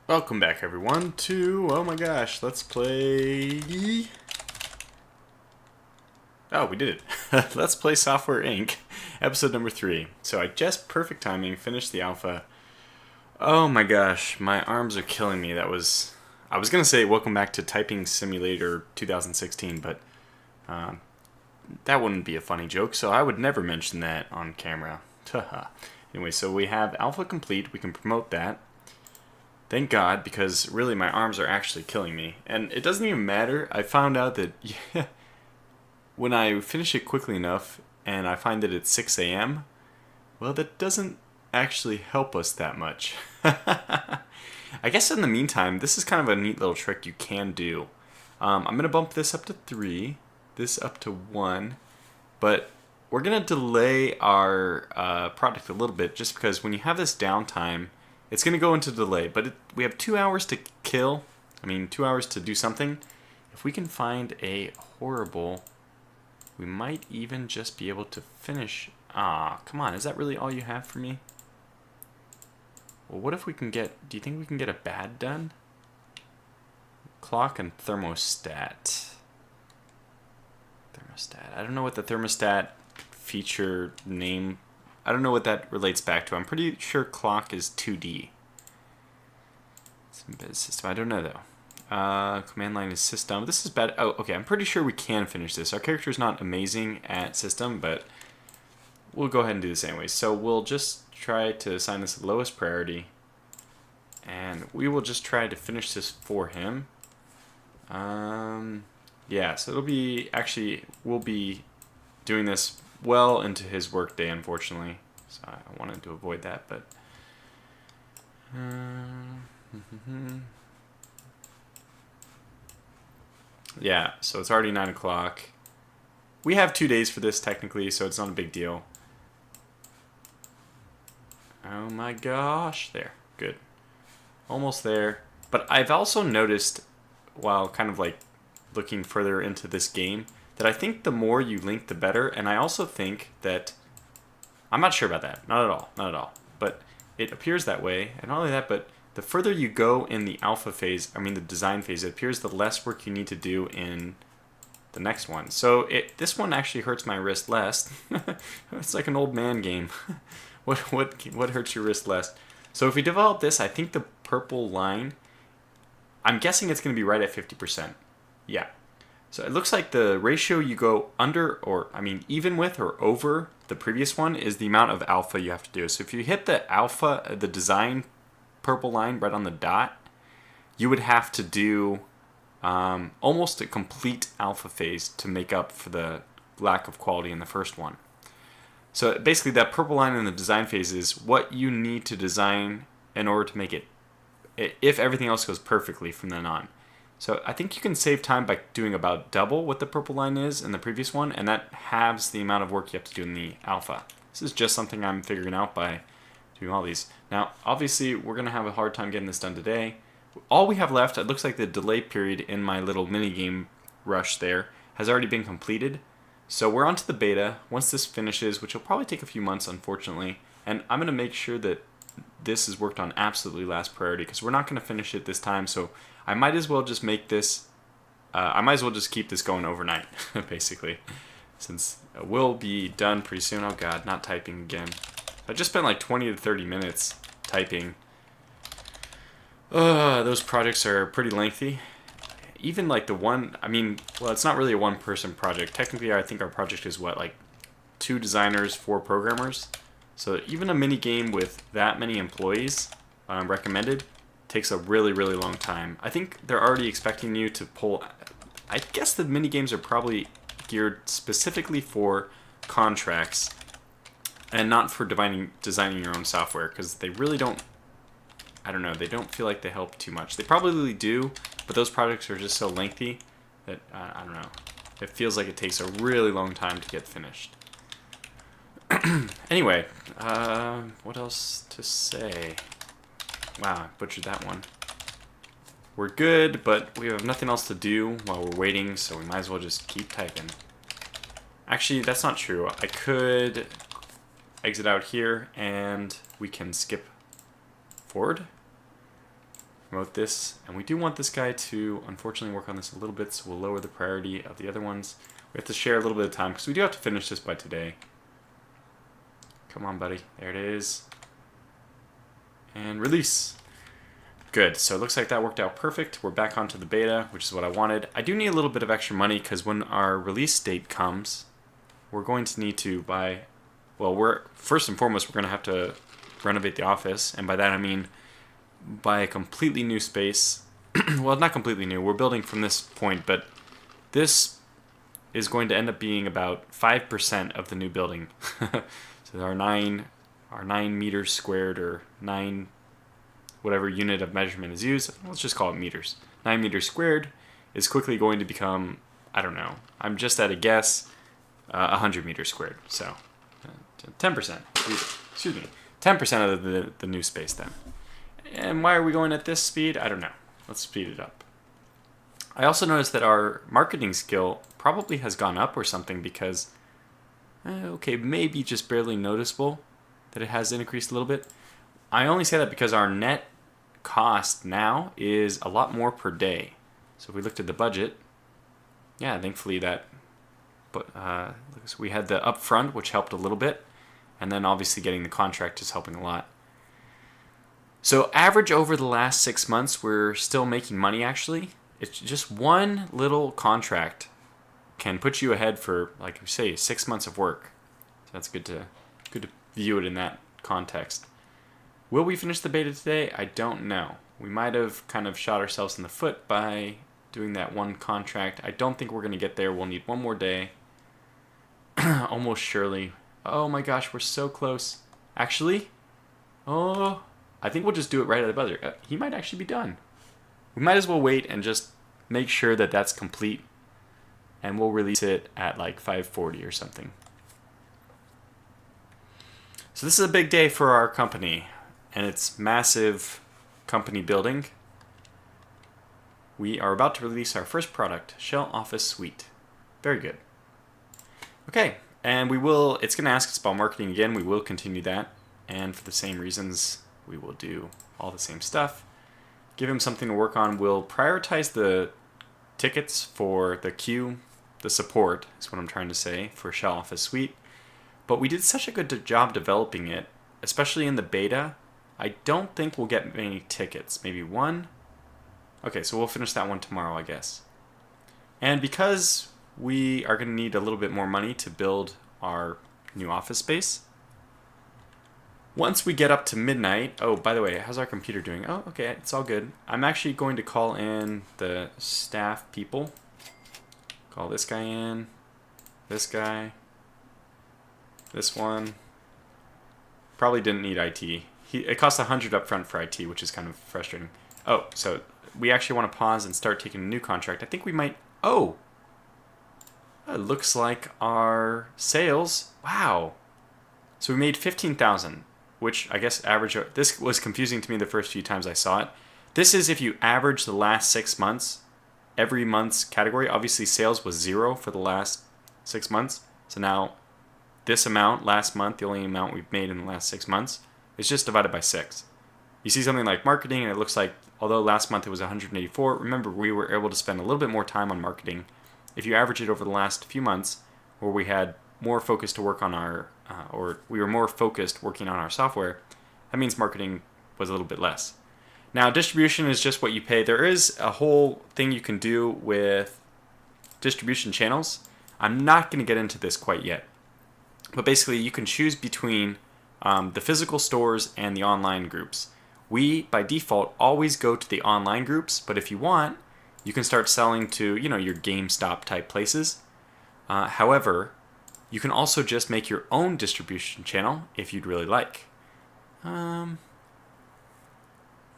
Welcome back, everyone, to, oh my gosh, let's play... Oh, we did it. Let's Play Software Inc., episode number 3. So I just, perfect timing, finished the alpha. Oh my gosh, my arms are killing me. I was going to say welcome back to Typing Simulator 2016, but that wouldn't be a funny joke, so I would never mention that on camera. Anyway, so we have alpha complete. We can promote that. Thank God, because really my arms are actually killing me. And it doesn't even matter. I found out that when I finish it quickly enough and I find that it's 6 a.m., well, that doesn't actually help us that much. I guess in the meantime, this is kind of a neat little trick you can do. I'm going to bump this up to 3, this up to 1, but we're going to delay our product a little bit just because when you have this downtime, it's going to go into delay, but we have 2 hours to kill. 2 hours to do something. If we can find a horrible, we might even just be able to finish. Ah, come on. Is that really all you have for me? Well, what if we can get, do you think we can get a bad done? Clock and thermostat. Thermostat. I don't know what the thermostat feature name, I don't know what that relates back to. I'm pretty sure clock is 2D. It's embedded system. I don't know though. Command line is system. This is bad. Oh, okay. I'm pretty sure we can finish this. Our character is not amazing at system, but we'll go ahead and do this anyway. So we'll just try to assign this the lowest priority, and we will just try to finish this for him. Yeah. So it'll be we'll be doing this well into his workday, unfortunately. So I wanted to avoid that, but yeah. So it's already 9 o'clock. We have 2 days for this technically, so it's not a big deal. Oh my gosh! There, good, almost there. But I've also noticed, while kind of like looking further into this game, that I think the more you link, the better. And I also think that, I'm not sure about that. Not at all. But it appears that way. And not only that, but the further you go in the alpha phase, the design phase, it appears the less work you need to do in the next one. So this one actually hurts my wrist less. It's like an old man game. What hurts your wrist less? So if we develop this, I think the purple line, I'm guessing it's going to be right at 50%. Yeah. So it looks like the ratio you go under, or even with or over the previous one, is the amount of alpha you have to do. So if you hit the alpha, the design purple line right on the dot, you would have to do almost a complete alpha phase to make up for the lack of quality in the first one. So basically that purple line in the design phase is what you need to design in order to make it, if everything else goes perfectly from then on. So I think you can save time by doing about double what the purple line is in the previous one, and that halves the amount of work you have to do in the alpha. This is just something I'm figuring out by doing all these. Now, obviously, we're going to have a hard time getting this done today. All we have left, it looks like the delay period in my little mini-game rush there has already been completed. So we're on to the beta. Once this finishes, which will probably take a few months, unfortunately, and I'm going to make sure that this is worked on absolutely last priority, because we're not going to finish it this time, so I might as well just make this, I might as well just keep this going overnight, basically, since we'll be done pretty soon. Oh god, not typing again. I just spent like 20 to 30 minutes typing. Those projects are pretty lengthy. Even like the one, well, it's not really a one-person project. Technically, I think our project is what, like 2 designers, 4 programmers? So even a mini game with that many employees recommended takes a really, really long time. I think they're already expecting you to pull, I guess the mini games are probably geared specifically for contracts and not for designing your own software, because they really don't, I don't know, they don't feel like they help too much. They probably do, but those projects are just so lengthy that, I don't know, it feels like it takes a really long time to get finished. Anyway, what else to say? Wow, I butchered that one. We're good, but we have nothing else to do while we're waiting, so we might as well just keep typing. Actually, that's not true. I could exit out here, and we can skip forward. promote this. And we do want this guy to, unfortunately, work on this a little bit, so we'll lower the priority of the other ones. We have to share a little bit of time, because we do have to finish this by today. Come on, buddy. There it is. And release. Good. So it looks like that worked out perfect. We're back onto the beta, which is what I wanted. I do need a little bit of extra money, because when our release date comes, we're going to need to buy... Well, first and foremost, we're going to have to renovate the office. And by that, I mean buy a completely new space. Well, not completely new. We're building from this point, but this is going to end up being about 5% of the new building. So our 9 meters squared, or 9 whatever unit of measurement is used, let's just call it meters. 9 meters squared is quickly going to become, I don't know, I'm just at a guess, 100 meters squared. So 10%, excuse me, 10% of the new space then. And why are we going at this speed? I don't know. Let's speed it up. I also noticed that our marketing skill probably has gone up or something, because, okay, maybe just barely noticeable that it has increased a little bit. I only say that because our net cost now is a lot more per day. So if we looked at the budget, yeah, thankfully that, but so we had the upfront, which helped a little bit, and then obviously getting the contract is helping a lot. So average over the last 6 months, we're still making money actually. It's just one little contract can put you ahead for, like we say, 6 months of work. So that's good to view it in that context. Will we finish the beta today? I don't know. We might have kind of shot ourselves in the foot by doing that one contract. I don't think we're going to get there. We'll need one more day. Almost surely. Oh my gosh, we're so close. Actually, I think we'll just do it right at the buzzer. He might actually be done. We might as well wait and just make sure that that's complete. And we'll release it at like 5:40 or something. So this is a big day for our company. And it's massive company building. We are about to release our first product, Shell Office Suite. Very good. Okay, and it's going to ask us about marketing again. We will continue that. And for the same reasons, we will do all the same stuff. Give him something to work on. We'll prioritize the tickets for the queue, the support is what I'm trying to say, for Shell Office Suite. But we did such a good job developing it, especially in the beta. I don't think we'll get many tickets. Maybe one? Okay, so we'll finish that one tomorrow, I guess. And because we are going to need a little bit more money to build our new office space, once we get up to midnight... Oh, by the way, how's our computer doing? Oh, okay, it's all good. I'm actually going to call in the staff people. Call this guy in, this guy, this one. Probably didn't need IT. It costs $100 up front for IT, which is kind of frustrating. Oh, so we actually want to pause and start taking a new contract. I think we might... Oh! It looks like our sales... Wow! So we made $15,000, which I guess average... This was confusing to me the first few times I saw it. This is if you average the last 6 months, every month's category. Obviously, sales was 0 for the last 6 months. So now, this amount last month, the only amount we've made in the last 6 months, it's just divided by 6. You see something like marketing, and it looks like, although last month it was 184, remember we were able to spend a little bit more time on marketing. If you average it over the last few months, where we had more focus to work on our, or we were more focused working on our software, that means marketing was a little bit less. Now, distribution is just what you pay. There is a whole thing you can do with distribution channels. I'm not going to get into this quite yet. But basically, you can choose between the physical stores and the online groups. We, by default, always go to the online groups, but if you want, you can start selling to, your GameStop type places. However, you can also just make your own distribution channel if you'd really like.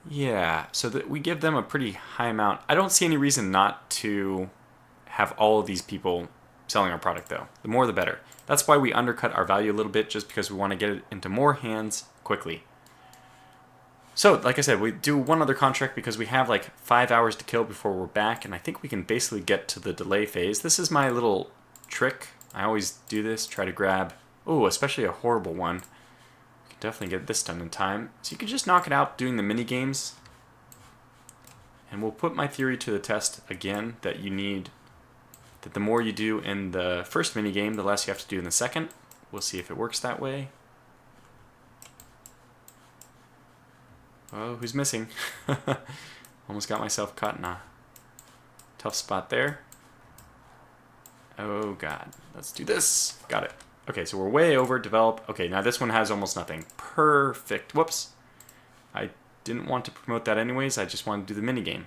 Yeah, so that we give them a pretty high amount. I don't see any reason not to have all of these people selling our product, though. The more the better. That's why we undercut our value a little bit, just because we want to get it into more hands quickly. So, like I said, we do one other contract because we have like 5 hours to kill before we're back, and I think we can basically get to the delay phase. This is my little trick. I always do this, try to grab, especially a horrible one. We can definitely get this done in time. So you can just knock it out doing the mini games. And we'll put my theory to the test again, that the more you do in the first minigame, the less you have to do in the second. We'll see if it works that way. Oh, who's missing? Almost got myself caught in a tough spot there. Oh god, let's do this. Got it. Okay, so we're way over, develop. Okay, now this one has almost nothing. Perfect. Whoops. I didn't want to promote that anyways, I just wanted to do the minigame.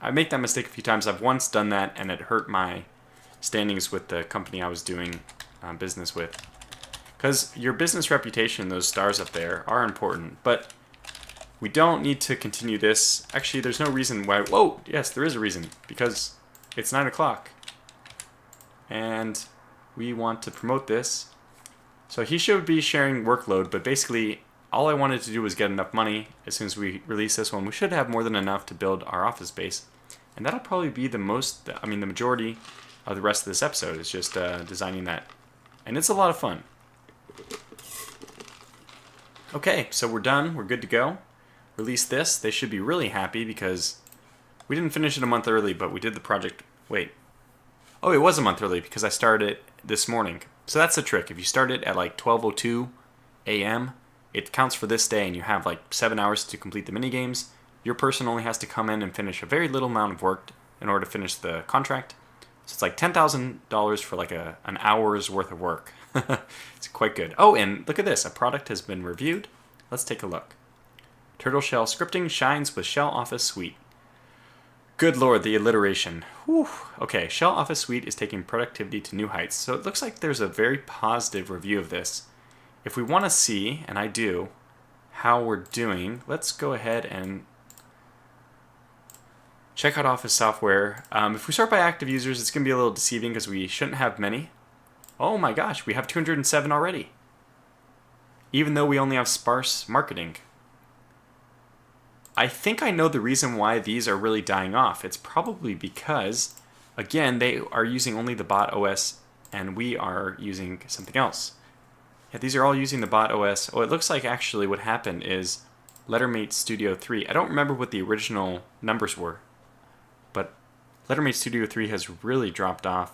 I make that mistake a few times. I've once done that and it hurt my standings with the company I was doing business with. Because your business reputation, those stars up there, are important, but we don't need to continue this. Actually, there's no reason why. Whoa, yes, there is a reason. Because it's 9 o'clock. And we want to promote this. So he should be sharing workload, but basically all I wanted to do was get enough money. As soon as we release this one, we should have more than enough to build our office space. And that'll probably be the majority of the rest of this episode is just designing that. And it's a lot of fun. Okay, so we're done. We're good to go. Release this. They should be really happy because we didn't finish it a month early, but we did the project. Wait. Oh, it was a month early because I started it this morning. So that's the trick. If you start it at like 12:02 a.m., it counts for this day and you have like 7 hours to complete the minigames. Your person only has to come in and finish a very little amount of work in order to finish the contract. So it's like $10,000 for like an hour's worth of work. It's quite good. Oh, and look at this. A product has been reviewed. Let's take a look. Turtle Shell scripting shines with Shell Office Suite. Good lord, the alliteration. Whew. Okay, Shell Office Suite is taking productivity to new heights. So it looks like there's a very positive review of this. If we want to see, and I do, how we're doing, let's go ahead and check out Office software. If we start by active users, it's going to be a little deceiving because we shouldn't have many. Oh my gosh, we have 207 already. Even though we only have sparse marketing. I think I know the reason why these are really dying off. It's probably because, again, they are using only the bot OS and we are using something else. Yeah, these are all using the bot OS. Oh, it looks like actually what happened is Lettermate Studio 3. I don't remember what the original numbers were, but Lettermate Studio 3 has really dropped off.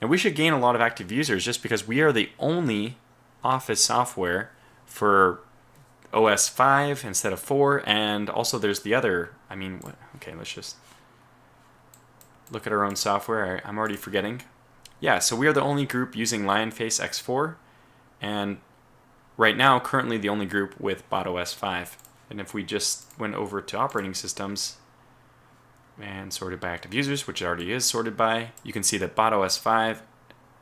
And we should gain a lot of active users just because we are the only Office software for OS 5 instead of 4, and also there's the other, okay, let's just look at our own software. I'm already forgetting. Yeah, so we are the only group using Lionface X4, and right now, currently the only group with BotOS 5. And if we just went over to operating systems and sorted by active users, which it already is sorted by, you can see that BotOS 5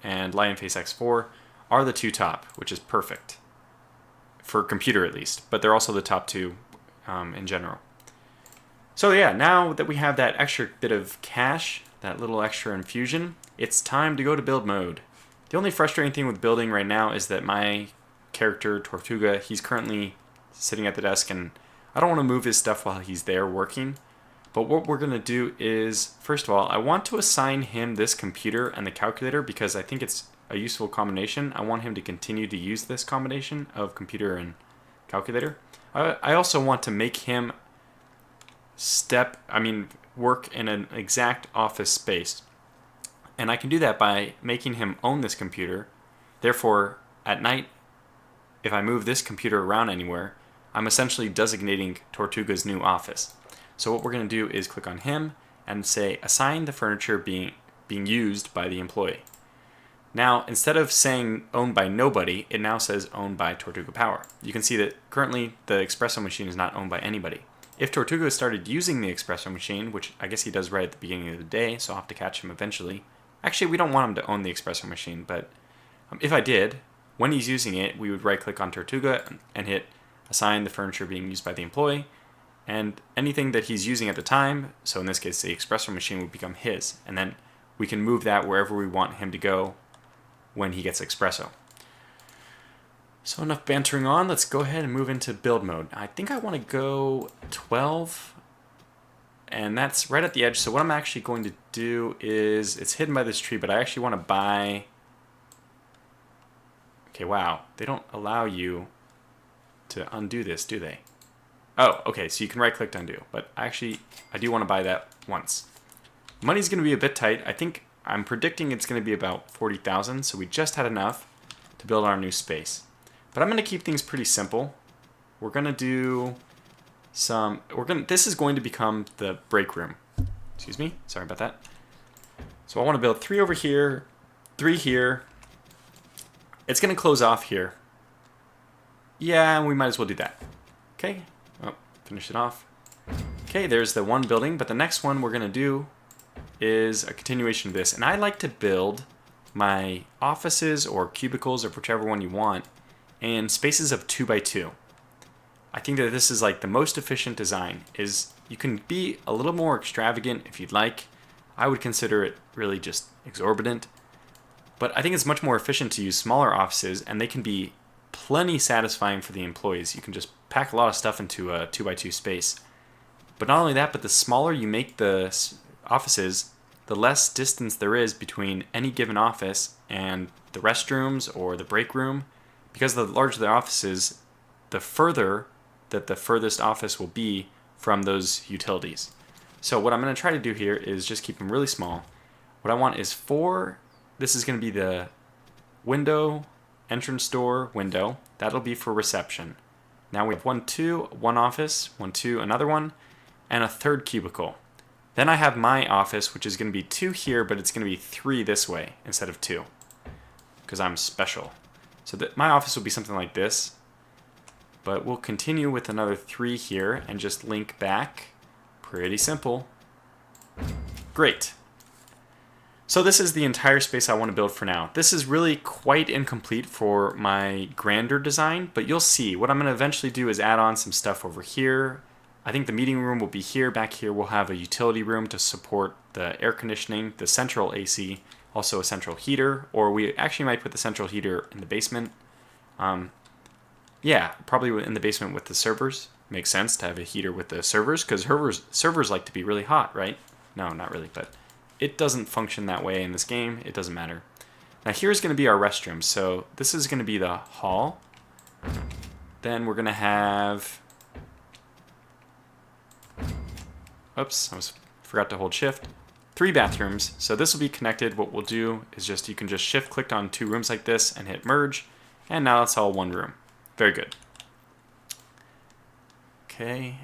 and Lionface X4 are the two top, which is perfect. For computer at least, but they're also the top two in general. So yeah, now that we have that extra bit of cash, that little extra infusion, it's time to go to build mode. The only frustrating thing with building right now is that my character, Tortuga, he's currently sitting at the desk and I don't want to move his stuff while he's there working. But what we're going to do is, first of all, I want to assign him this computer and the calculator because I think it's a useful combination. I want him to continue to use this combination of computer and calculator. I also want to make him work in an exact office space. And I can do that by making him own this computer. Therefore, at night, if I move this computer around anywhere, I'm essentially designating Tortuga's new office. So what we're going to do is click on him and say assign the furniture being used by the employee. Now, instead of saying owned by nobody, it now says owned by Tortuga Power. You can see that currently the espresso machine is not owned by anybody. If Tortuga started using the espresso machine, which I guess he does right at the beginning of the day, so I'll have to catch him eventually. Actually, we don't want him to own the espresso machine, but if I did, when he's using it, we would right-click on Tortuga and hit assign the furniture being used by the employee, and anything that he's using at the time, so in this case the espresso machine, would become his, and then we can move that wherever we want him to go when he gets espresso. So enough bantering on, let's go ahead and move into build mode. I think I want to go 12, and that's right at the edge. So what I'm actually going to do is, it's hidden by this tree, but I actually want to buy, okay, wow, they don't allow you to undo this, do they? Oh, okay, so you can right click to undo, but actually I do want to buy that once. Money's going to be a bit tight. I think I'm predicting it's going to be about 40,000, so we just had enough to build our new space. But I'm going to keep things pretty simple. We're going to do this is going to become the break room. Excuse me, sorry about that. So I want to build 3 over here, 3 here. It's going to close off here. Yeah, we might as well do that. Okay, oh, finish it off. Okay, there's the one building, but the next one we're going to do is a continuation of this. And I like to build my offices or cubicles or whichever one you want in spaces of 2 by 2. I think that this is like the most efficient design. Is you can be a little more extravagant if you'd like. I would consider it really just exorbitant. But I think it's much more efficient to use smaller offices, and they can be plenty satisfying for the employees. You can just pack a lot of stuff into a 2 by 2 space. But not only that, but the smaller you make the offices, the less distance there is between any given office and the restrooms or the break room. Because the larger the offices, the further that the furthest office will be from those utilities. So what I'm going to try to do here is just keep them really small. What I want is 4, this is going to be the window, entrance door, window. That'll be for reception. Now we have 1, 2, one office, 1, 2, another one, and a third cubicle. Then I have my office, which is going to be 2 here, but it's going to be 3 this way instead of 2, because I'm special. So that my office will be something like this. But we'll continue with another 3 here and just link back. Pretty simple. Great. So this is the entire space I want to build for now. This is really quite incomplete for my grander design, but you'll see. What I'm going to eventually do is add on some stuff over here. I think the meeting room will be here. Back here we'll have a utility room to support the air conditioning, the central AC, also a central heater, or we actually might put the central heater in the basement. Yeah, probably in the basement with the servers. Makes sense to have a heater with the servers, because servers like to be really hot, right? No, not really, but it doesn't function that way in this game. It doesn't matter. Now here's going to be our restroom. So this is going to be the hall. Then we're going to have... Oops, forgot to hold shift. 3 bathrooms. So this will be connected. What we'll do is you can just shift click on 2 rooms like this and hit merge. And now it's all one room. Very good. Okay,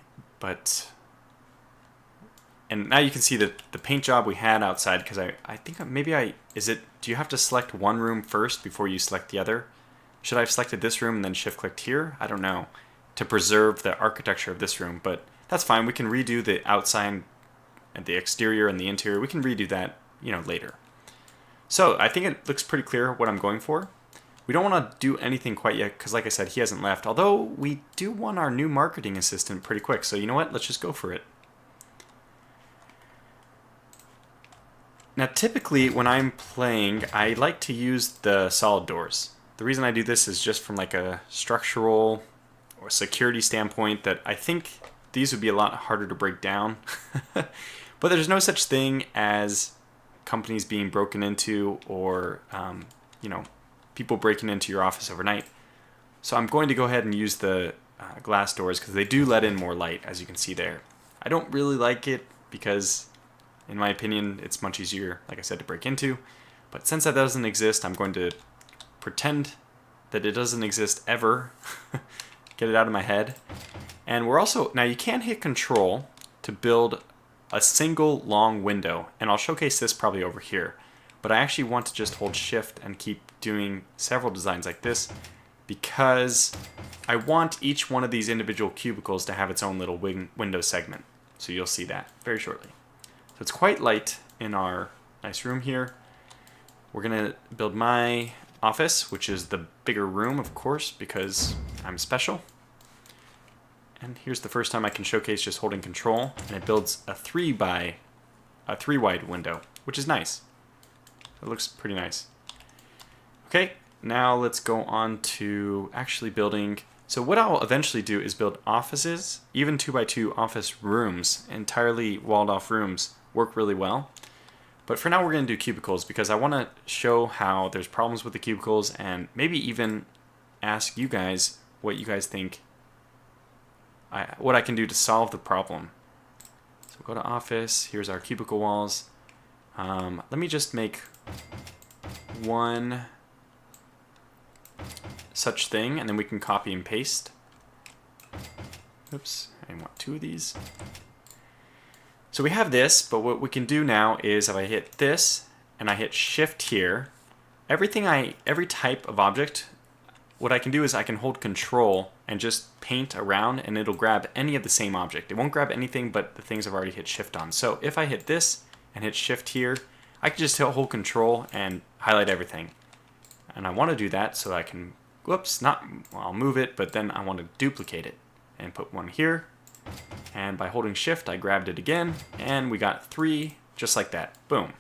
and now you can see that the paint job we had outside, because I think do you have to select one room first before you select the other? Should I have selected this room and then shift clicked here? I don't know, to preserve the architecture of this room, but that's fine. We can redo the outside and the exterior and the interior. We can redo that, later. So I think it looks pretty clear what I'm going for. We don't want to do anything quite yet because, like I said, he hasn't left. Although we do want our new marketing assistant pretty quick. So you know what? Let's just go for it. Now, typically when I'm playing, I like to use the solid doors. The reason I do this is just from like a structural or security standpoint that I think these would be a lot harder to break down. But there's no such thing as companies being broken into or, people breaking into your office overnight. So I'm going to go ahead and use the glass doors because they do let in more light, as you can see there. I don't really like it because, in my opinion, it's much easier, like I said, to break into. But since that doesn't exist, I'm going to pretend that it doesn't exist ever. Get it out of my head. And we're also, now you can hit Control to build a single long window. And I'll showcase this probably over here. But I actually want to just hold Shift and keep doing several designs like this because I want each one of these individual cubicles to have its own little window segment. So you'll see that very shortly. So it's quite light in our nice room here. We're going to build my office, which is the bigger room, of course, because I'm special. And here's the first time I can showcase just holding Control, and it builds a 3 wide window, which is nice. It looks pretty nice. Okay, now let's go on to actually building. So what I'll eventually do is build offices, even 2 by 2 office rooms, entirely walled off rooms work really well. But for now we're going to do cubicles because I want to show how there's problems with the cubicles and maybe even ask you guys what you guys think what I can do to solve the problem. So go to office. Here's our cubicle walls. Let me just make one such thing, and then we can copy and paste. Oops, I want 2 of these. So we have this, but what we can do now is if I hit this and I hit shift here, every type of object, what I can do is I can hold control and just paint around, and it'll grab any of the same object. It won't grab anything but the things I've already hit shift on. So if I hit this and hit shift here, I can just hold control and highlight everything. And I want to do that so I can, whoops, I'll move it, but then I want to duplicate it and put one here. And by holding shift, I grabbed it again, and we got 3 just like that. Boom.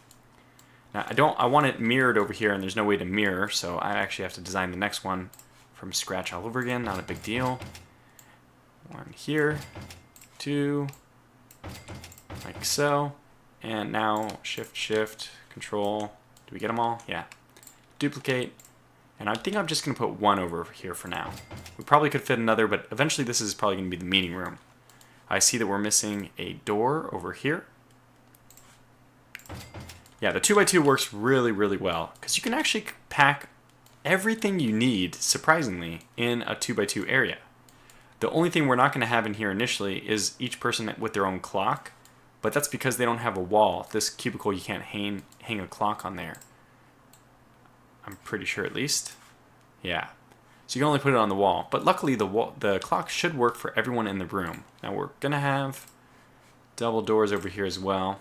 Now I want it mirrored over here, and there's no way to mirror, so I actually have to design the next one from scratch all over again. Not a big deal. 1 here, 2, like so. And now shift, control. Do we get them all? Yeah. Duplicate. And I think I'm just going to put 1 over here for now. We probably could fit another, but eventually this is probably going to be the meeting room. I see that we're missing a door over here. Yeah, the 2x2 works really, really well, because you can actually pack everything you need, surprisingly, in a 2x2 area. The only thing we're not going to have in here initially is each person with their own clock, but that's because they don't have a wall. This cubicle, you can't hang a clock on there. I'm pretty sure, at least. Yeah. So you can only put it on the wall. But luckily, the clock should work for everyone in the room. Now we're going to have double doors over here as well.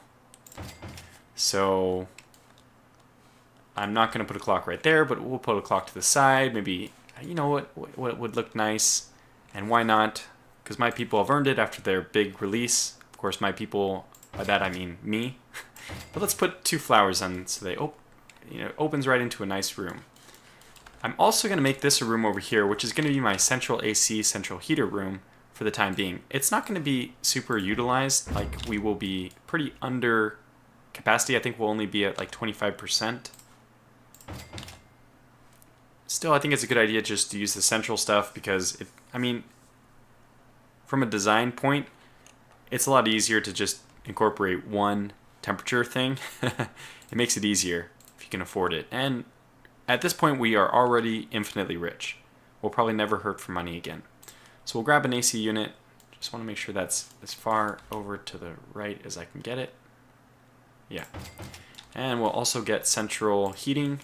So I'm not going to put a clock right there, but we'll put a clock to the side. Maybe, you know what would look nice. And why not? Because my people have earned it after their big release. Of course, my people, by that I mean me. But let's put 2 flowers on so they opens right into a nice room. I'm also going to make this a room over here, which is going to be my central AC, central heater room for the time being. It's not going to be super utilized. Like, we will be pretty under capacity. I think we'll only be at like 25%. Still, I think it's a good idea just to use the central stuff because, from a design point, it's a lot easier to just incorporate one temperature thing. It makes it easier if you can afford it. And at this point, we are already infinitely rich. We'll probably never hurt for money again. So we'll grab an AC unit. Just want to make sure that's as far over to the right as I can get it. Yeah. And we'll also get central heating.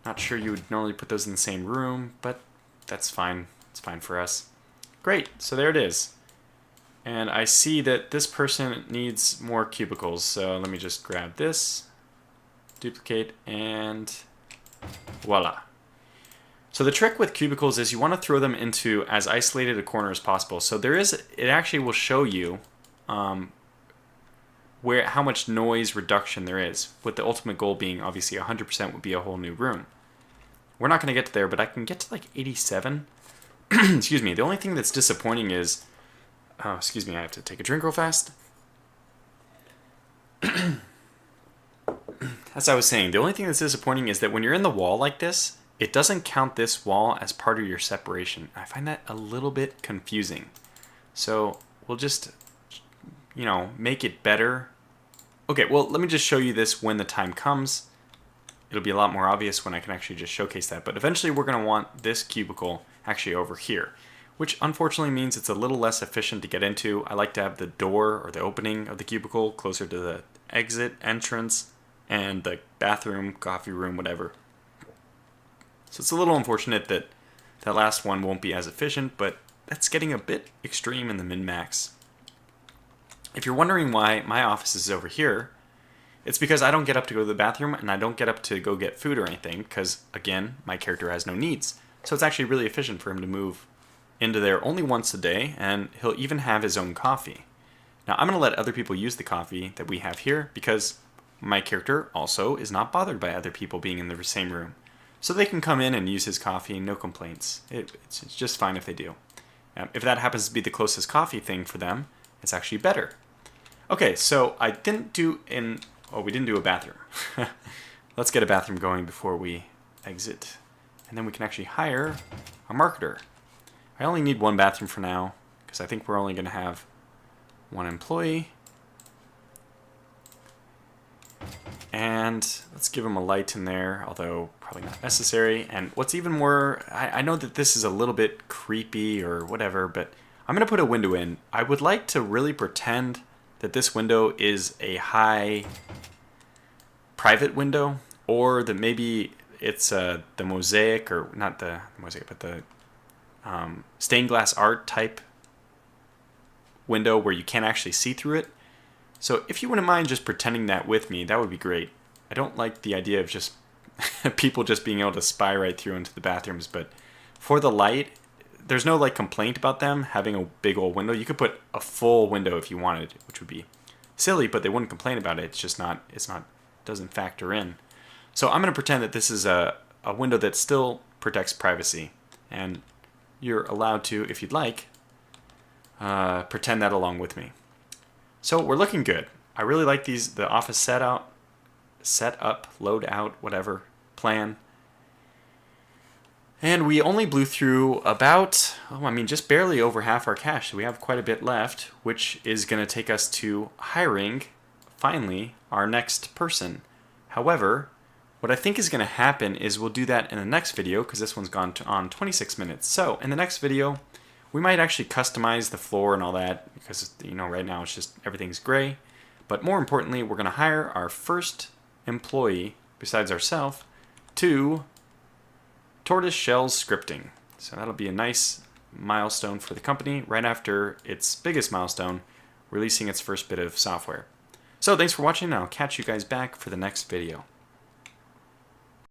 Not sure you would normally put those in the same room, but that's fine. It's fine for us. Great. So there it is. And I see that this person needs more cubicles. So let me just grab this, duplicate, and voila. So the trick with cubicles is you want to throw them into as isolated a corner as possible. So it actually will show you how much noise reduction there is, with the ultimate goal being obviously 100% would be a whole new room. We're not going to get to there, but I can get to like 87. Excuse me. The only thing that's disappointing is, excuse me, I have to take a drink real fast. As I was saying, the only thing that's disappointing is that when you're in the wall like this, it doesn't count this wall as part of your separation. I find that a little bit confusing. So we'll just, make it better. Okay, well, let me just show you this when the time comes. It'll be a lot more obvious when I can actually just showcase that. But eventually we're going to want this cubicle actually over here, which unfortunately means it's a little less efficient to get into. I like to have the door or the opening of the cubicle closer to the exit, entrance, and the bathroom, coffee room, whatever. So it's a little unfortunate that that last one won't be as efficient, but that's getting a bit extreme in the min-max. If you're wondering why my office is over here, it's because I don't get up to go to the bathroom and I don't get up to go get food or anything because, again, my character has no needs. So it's actually really efficient for him to move into there only once a day, and he'll even have his own coffee. Now, I'm going to let other people use the coffee that we have here because my character also is not bothered by other people being in the same room. So they can come in and use his coffee, no complaints. It's just fine if they do. If that happens to be the closest coffee thing for them, it's actually better. Okay, so we didn't do a bathroom. Let's get a bathroom going before we exit. And then we can actually hire a marketer. I only need one bathroom for now, because I think we're only going to have one employee. And let's give him a light in there, although probably not necessary. And what's even more, I know that this is a little bit creepy or whatever, but I'm going to put a window in. I would like to really pretend that this window is a high private window, or that maybe it's the mosaic, or not the mosaic, but the stained glass art type window where you can't actually see through it. So if you wouldn't mind just pretending that with me, that would be great. I don't like the idea of just people just being able to spy right through into the bathrooms, but for the light, there's no like complaint about them having a big old window. You could put a full window if you wanted, which would be silly, but they wouldn't complain about it. It's just not, doesn't factor in. So I'm going to pretend that this is a window that still protects privacy, and you're allowed to, if you'd like, pretend that along with me. So we're looking good. I really like the office set up, load out, whatever, plan. And we only blew through about, just barely over half our cash. So we have quite a bit left, which is going to take us to hiring, finally, our next person. However, what I think is going to happen is we'll do that in the next video, because this one's gone on 26 minutes. So in the next video, we might actually customize the floor and all that, because right now it's just everything's gray. But more importantly, we're going to hire our first employee, besides ourselves, to Tortoise Shells Scripting. So that'll be a nice milestone for the company right after its biggest milestone, releasing its first bit of software. So thanks for watching, and I'll catch you guys back for the next video.